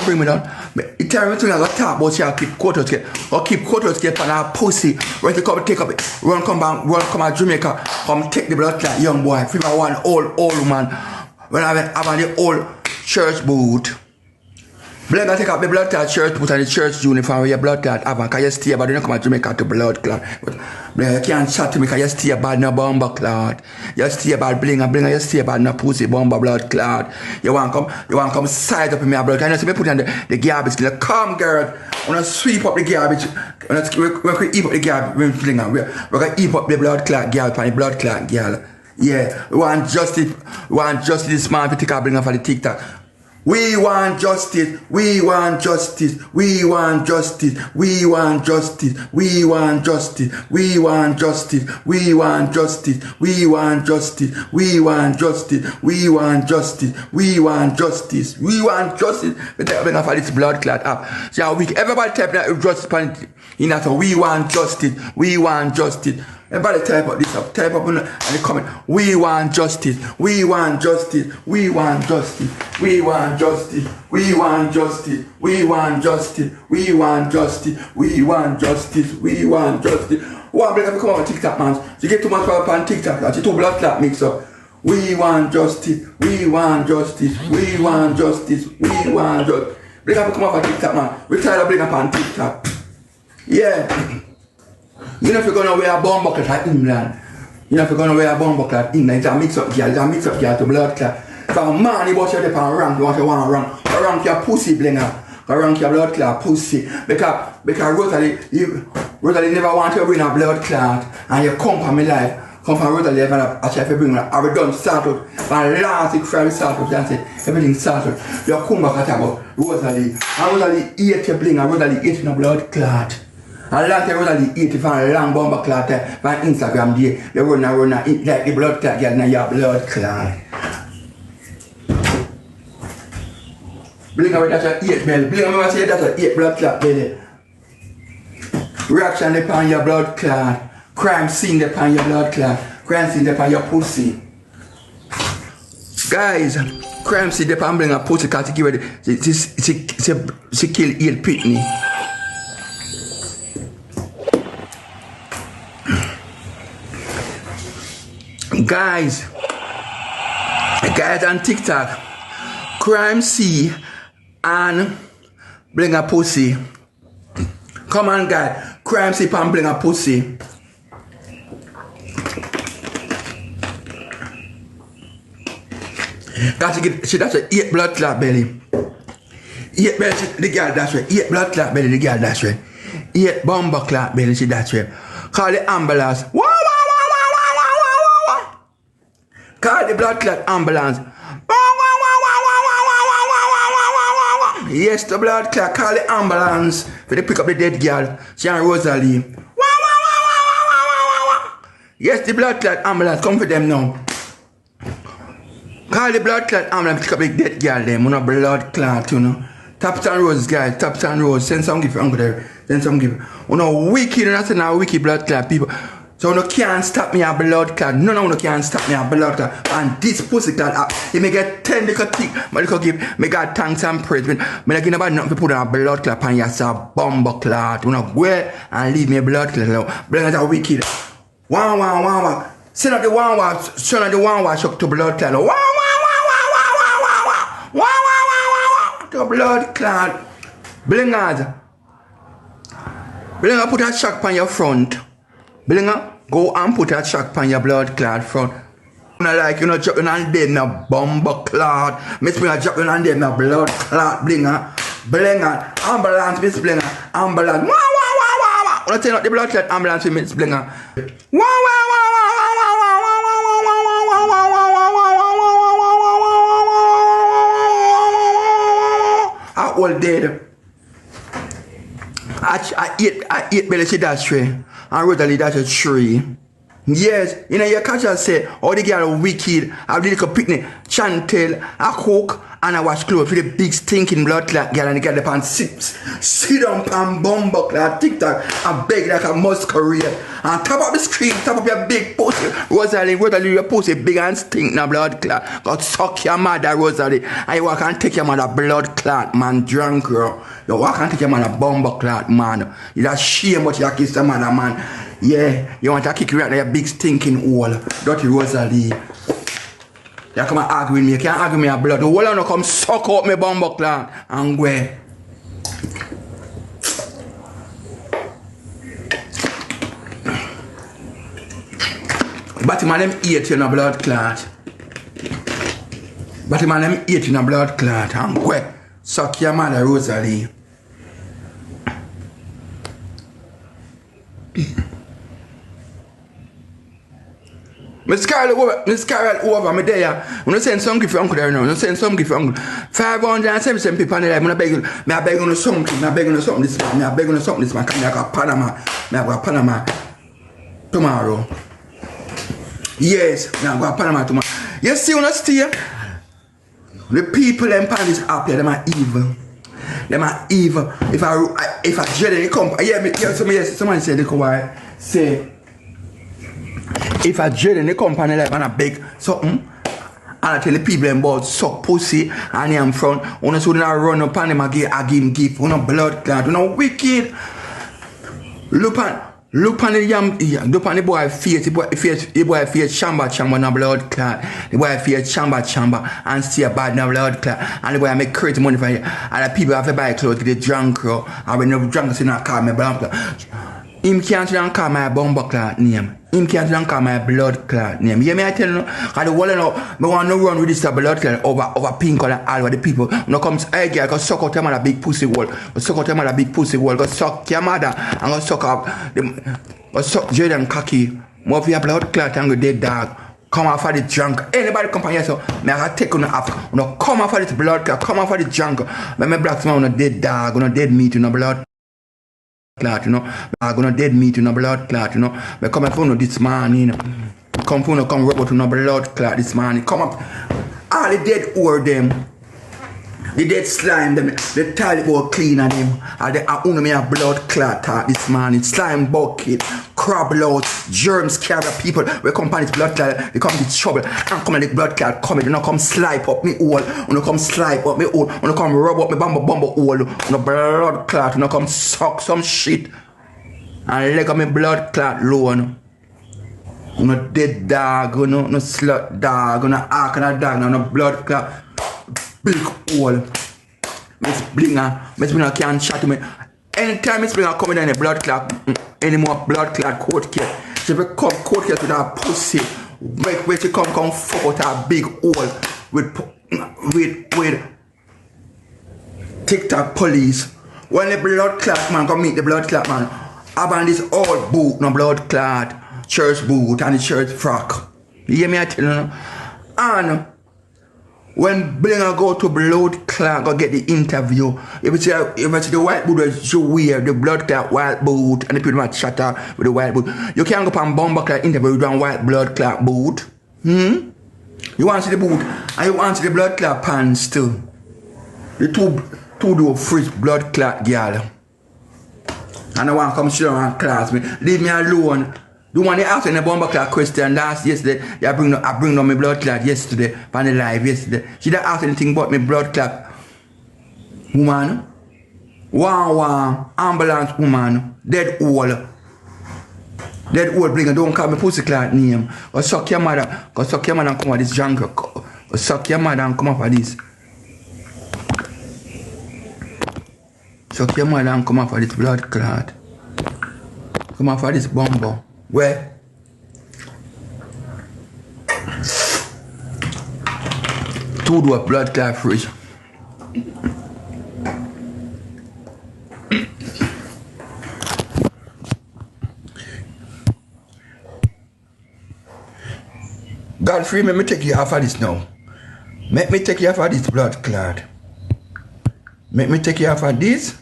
can't bring me down. It tell me to I got talk about she keep quarters get or keep quarters get on her pussy. When they come take up it, run come out Jamaica, come take the blood clot young boy. Free my one old man. When I have on the old church boot. Blinga take up the blood clot church boot and the church uniform where your blood clot have, because you stay bad, you don't come to Jamaica to blood clot. But Blinga, you can't chat to me because you stay bad no bomber clot. You stay bad Blinga, you stay bad no pussy bomber blood clot. You want come side up in my blood clot. You see me put on the garbage, like, come girl, I want to sweep up the garbage. We're going to eat up the garbage, Blinga. We're going to eat up the blood clot girl and the blood clot girl. Yeah, we want justice this man to take a Blinga for the TikTok. We want justice, we want justice, we want justice, we want justice, we want justice, we want justice, we want justice, we want justice, we want justice, we want justice, we want justice, we want justice. We take up for this blood clot up. So everybody type that justice in that, we want justice, we want justice. Everybody type up this up, type up in the comment. We want justice, we want justice, we want justice, we want justice, we want justice, we want justice, we want justice, we want justice, we want justice. One break up come on TikTok, man. You get too much power on TikTok, that's too blood clot mix up. We want justice, we want justice, we want justice, we want justice. Break up come on TikTok, man. We try to bring up on TikTok. Yeah. You know if you're gonna wear a bomb bucket at England. You know if you're gonna wear a bomb bucket at England, it's a mix up girl to blood clot. If a man you want you to rank, you want to rank your pussy Blinga. Rank your blood clot pussy. Because Rosalie never want to win a blood clot and you come from my life. Come from Rosalie and I try to bring her. I will done started. And last week Friday started and say everything started. You come back at about Rosalie. And Rosalie ate your Blinga, Rosalie ate no blood clot. And last time Rosalie eat it from a long bomber clot from Instagram day. They run eat like the blood clot girl now your blood clot. Blinga that's a 8 belly. Blinga remember say that's a 8 blood clot belly. Reaction upon your blood clot. Crime scene upon your blood clot. Crime scene upon your pussy. Guys, crime scene upon Blinga pussy because she give her she kill 8 pitney. Guys on TikTok, crime C and Blinga pussy. Come on, guys, crime C and Blinga pussy. That's a 8 blood clot belly. 8 belly, the girl that's right. 8 blood clot belly, the girl that's right. 8 bomber clot belly, she that's right. Call the ambulance. Call the blood clot ambulance. Yes, the blood clot. Call the ambulance for they pick up the dead girl. She and Rosalie. Yes, the blood clot ambulance. Come for them now. Call the blood clot ambulance pick up the dead girl. Them, you know, blood clot, you know. Taps and Rose, guys. Taps and Rose. Send some gift for Uncle Derrick. Send some gift. You know, wicked, you know, now wicked blood clot people. So you can't stop me a blood clot. None of you can't stop me a blood clot. And this pussy clot, you may get 10 little tick. But you give me God thanks and praise. I give nobody nothing to put on a blood clot and you say a bomber clot. You know, go and leave me a blood clot. Bring it a wicked. One. Send out the one. Send out the one shock to blood clot. One. To blood clot. Blinga put a shock on your front. Blinga, go and put a shock on your blood clot front. Like you know, dropping on dead no bomber clot. Miss Blinga dropping on dead no blood clot. Blinga, ambulance, Miss Blinga, ambulance. Wanna turn out the blood clot ambulance with Miss Blinga. I all dead. I eat belly she dash way. And Rosalie dash a tree. Yes, you know, you catch us say, all the girl are wicked, have the little picnic, chantel, a cook, and I wash clothes with the big stinking blood clot girl and the girl the pan sit down pan bumbo clot TikTok and beg like a masquerade. And top up the screen, top up your big pussy. Rosalie, your pussy big and stink na blood clot. God suck your mother, Rosalie. And you walk and take your mother blood clot, man, drunk girl. You walk and take your mother bumbo clot, man. You that shame what you kiss your mother, man. Yeah, you want to kick you out of your big stinking hole. Dirty Rosalie. You come and argue with me. You can't argue with me blood. The whole of come suck up my bumbo clan and go. But man them eat you in a blood clot. But man them eat you in a blood clot and go. Suck your mother Rosalie. Miss Carol over me there. I'm not saying some gift for uncle there now. I'm not saying some gift for uncle. 577 people on the live. I beg on something. I beg on something this man. I beg on something this man. Come here, I got Panama. I go to Panama tomorrow. Yes, I go to Panama tomorrow. You see when I stay? The people in this app here, them are evil. Them are evil. If I dread they come, someone said they come say. If I dread in the company like and I beg something, and I tell the people about suck pussy and I'm front, when I so I run up on them, I give him gift, when I blood clot, when I wicked. Look on the boy face, the boy face chamba na blood clot. The boy face chamba and see a bad na blood clot. And the boy make crazy money for you. And the people have to buy clothes to the drunk girl. And when the drunk so not call me blood clot. Him can't call my bumbo clot name. Him can't call my blood clot name. You hear me I tell you? Because the whole of me want to run with this blood clot over pink color all of the people. No comes hey girl, go suck out your mother big pussy wall. Go suck out your mother big pussy wall. Go suck your mother and go suck up go suck Jordan cocky. More of your blood clot and go dead dog. Come off of the junk. Anybody come here so me I take on the app. No come off of this blood clot. Come off of the junk. Me black man on a dead dog, on a dead meat, on a blood clot, you know. I'm gonna dead meat in a blood clot, you know. But come and phone this man, you know. Come phone come robot in a blood clot this man. Come up. All the dead or them. The dead slime them. The toilet bowl cleaner them. And they are me a blood clot this man. It's slime bucket, crab loads, germs carry people. We come on this blood clot, they come with trouble. And come and the blood clot come, you know, come slipe up me hole. You know, come slipe up me hole. You know, come rub up me bumble hole. You know, blood clot, you know, come suck some shit. And leg of me blood clot low, you know. You know, dead dog, you know, no slut dog, you know, ark and a dog, you know, blood clot. Big hole. Miss Blinga can't chat to me. Anytime Miss Blinga come in the blood clot, any more blood clot court case. She will come court case with her pussy. Where she come fuck out her big hole with TikTok police. When the blood clot man come meet the blood clot man, about this old boot, no blood clot, church boot and the church frock. You hear me I tell you? And when Blinga go to blood clot, go get the interview. If it's the white boot that you wear, the blood clot white boot, and the people might shatter with the white boot. You can't go on bomber clot interview with one white blood clot boot. You want to see the boot, and you want to see the blood clot pants too. The two do fresh blood clot girl. And I want to come sit down and class me. Leave me alone. The one they asked in the bomber clot question yesterday, I bring on my blood clot yesterday, on the live yesterday. She didn't ask anything about my blood clot. Woman, one, ambulance woman, dead old. Dead old Blinga, don't call me pussy clot name. Go suck your mother and come out this jungle. Go suck your mother and come up for this. Suck your mother and come up for this blood clot. Come up for this bumbo. Where? Two do a blood clot fridge. Godfrey, let me take you off of this now. Make me take you off of this blood clot. Make me take you off of this.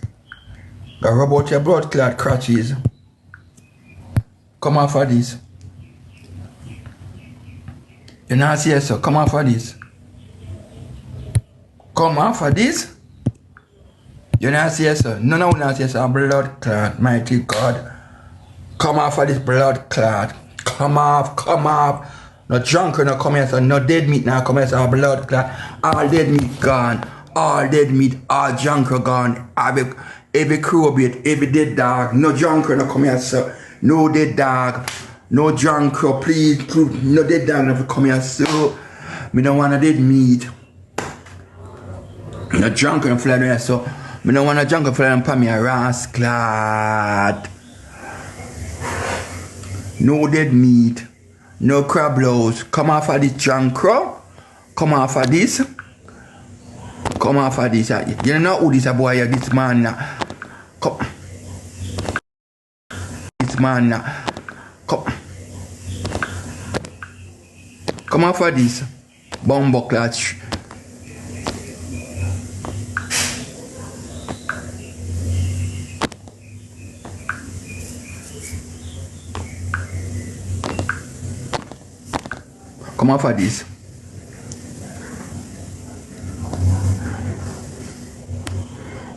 Go rub out your blood clot crutches. Come off of this. You not see so come off of this. Come off of this. You not see so. None of you not see so. Blood clot, mighty God. Come off of this blood clot. Come off. No drunk no come here, so no dead meat now come here, so blood clot. All dead meat gone. All dead meat, all junk gone. Every crow bait, every dead dog. No junk no come here, so no dead dog. No junk crow, please. No dead dog no come here, so me don't want a dead meat. No junk no fly here, so me don't want a junk fly on me a rascal. No dead meat. No crab loaves. Come off of this junk crow. Come off of this. Come off of this. You know who this boy is, this man now. Come. This man now. Come off of this. Bumbo clutch. Come off of this.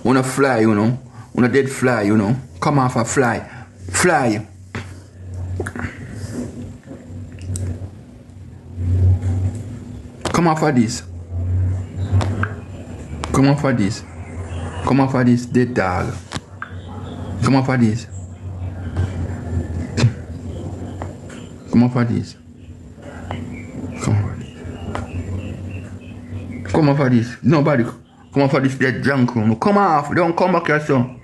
Wanna fly, you know. Wanna dead fly, you know. Come off a fly. Fly. Come off of this. Come off of this. Come off of this, dead dog. Come off of this. Come off of this. Come off of this. Nobody. Come off of this dead junk room. Come off. Don't come back here, son.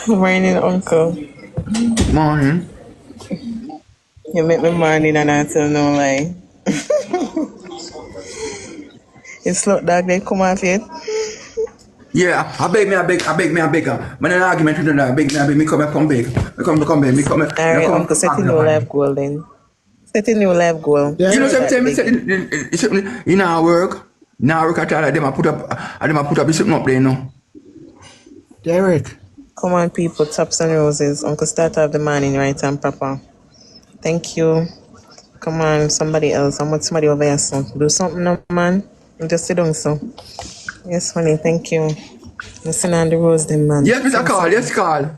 Morning, Uncle. Morning. You make me morning and I tell no lie. It's not dog they come off yet. Yeah, I beg. Man, an argument with that. I beg, me come beg. Me come. Alright, Uncle, set a new life goal then. Set a new life goal. You know, sometimes in our work, I tell them I put up something up there, you know. Derrick. Come on, people, taps and roses. Uncle, start off the morning right and proper. Thank you. Come on, somebody else. I want somebody over here, so do something now, man. And just sit down, so. Yes, honey, thank you. Listen on the rose, then, man. Yes, Mr. Carl. Yes, Carl.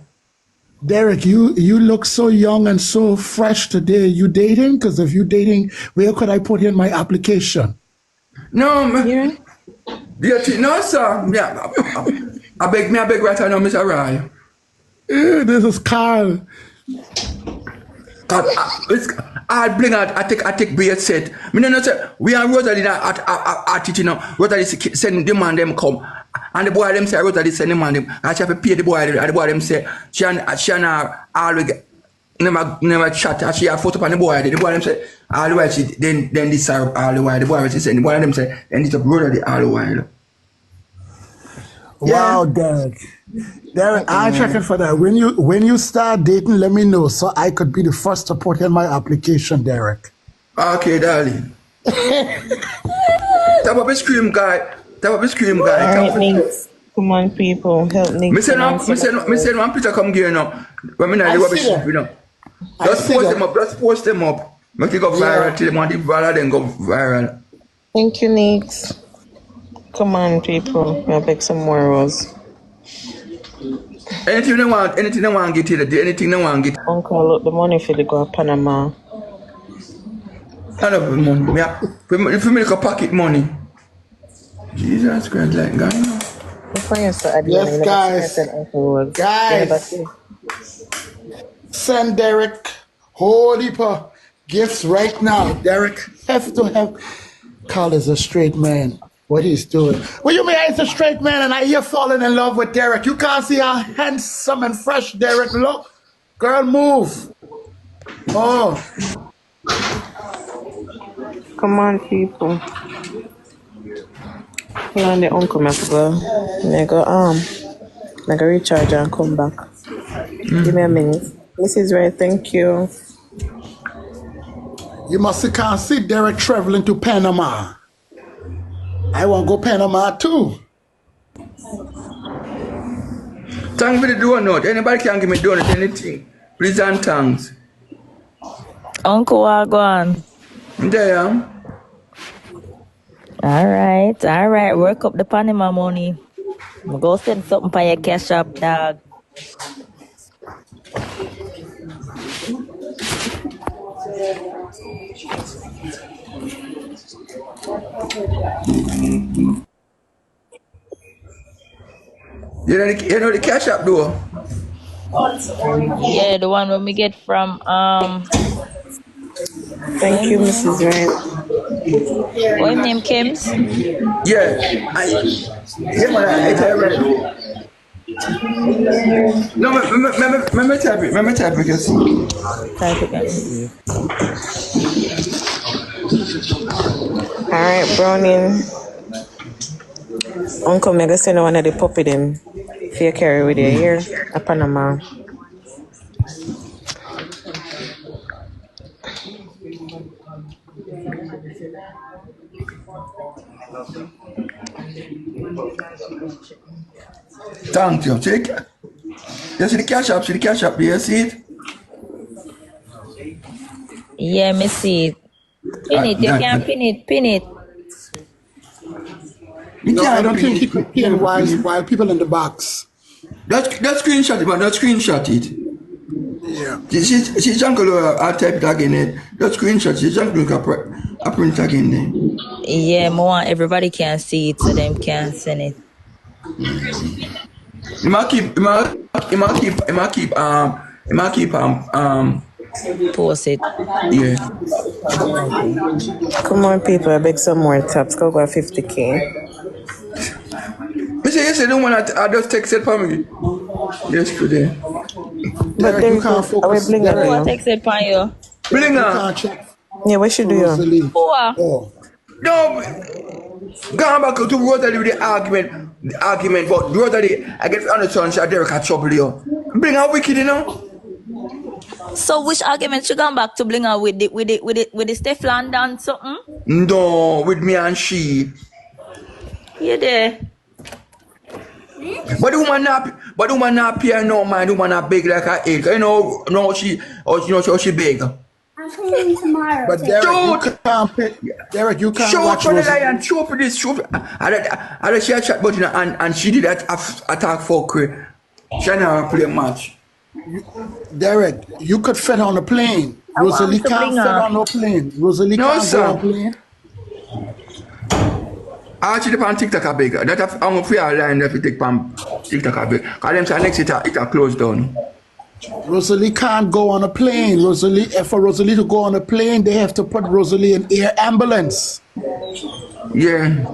Derrick, you look so young and so fresh today. You dating? Because if you dating, where could I put in my application? No, Yeah? no, sir. Yeah, I beg right now, Mr. Rai. This is Carl. I'll bring out. I take beer set. Me no say we are Rosalie at it, you know. Rosalie send the man them come, and the boy them say Rosalie send the man them. I have to pay the boy. And the boy them say she and always never chat. And she have photo on the boy. The boy them say all the while she then this all the while. The boy she send the boy them say then this Rosalie all the while. Wow, Derrick. Derrick, I'm checking for that. When you start dating, let me know so I could be the first to put in my application, Derrick. Okay, darling. Tap up a scream guy. Alright, Nix. Come on, people. Help Nix. Me send one picture come here now. When me not the rubbish you know. Just post them up. Make it go viral till the money viral then go viral. Thank you, Nix. Come on, people. I'll beg some more rose. Anything they want get here. Anything they want get. Uncle, look, the money for the go to Panama. I love the money. If you make a pocket money. Jesus Christ, like God. Yes, guys. Guys, send Derrick whole heap of gifts right now. Derrick have to have. Carl is a straight man. What he's doing. What you mean he's a straight man and I hear falling in love with Derrick? You can't see how handsome and fresh Derrick look. Girl, move. Oh. Come on, people. Hold on, the uncle must go. I go recharge and come back. Give me a minute. Mrs. Ray, thank you. You must can't see Derrick traveling to Panama. I want to go Panama too. Thanks for the donut. Anybody can give me donut, anything. Please and thanks. Uncle Wagwan. There. All right. Work up the Panama money. Go send something for your cash up, dog. You know the cash app though? Yeah, the one when we get from Thank you, Mrs. Ray. what his name, Kims? Yeah. Man, I tell you. No, me type it. Me type it, you see. Type it again. Alright, Browning. Uncle Mega send one of the puppy them. If you carry with you here at Panama. Thank you. See the cash app? Do you see it? Yeah, me see it. Pin it. You can pin it. No, I don't think he could pin while people in the box. That screenshot it, man. That screenshot it. Yeah. She's uncle I type tag in it. That screenshot. She's uncle I print tag in there. Yeah, more everybody can see it, so them can send it. You might keep Post it. Yeah. Come on, people. I beg some more taps. Go 50K. You say the one I just texted for me yesterday. Derrick, you can't focus. Who Derrick, texted upon you? Blinga. you can't check. Yeah, what should do you? Rosalie. Who are? Oh. No, going back to Rosalie with the argument, but Rosalie, I get on the son, she Derrick had trouble you. Bring her wicked, you know. So which argument you gone back to Blinga with the Stefan done something? No, with me and she. You there? But the woman not pay no mind. The woman not beg like her age. You know, no she beg. I'm coming tomorrow. But Derrick, you can't pay. Derrick, you can't Show watch for the Rosalie. lion, show for this, show. I she had chat button and she did that attack for Cree. She never play match. Derrick, you could fit on a plane. Rosalie can't fit on no plane. Rosalie No, can't sir. go on a plane. I actually on TikTok a big. That I'm going to line if you take on TikTok a big. Because them say next it a closed down. Rosalie can't go on a plane. For Rosalie to go on a plane, they have to put Rosalie in air ambulance. Yeah.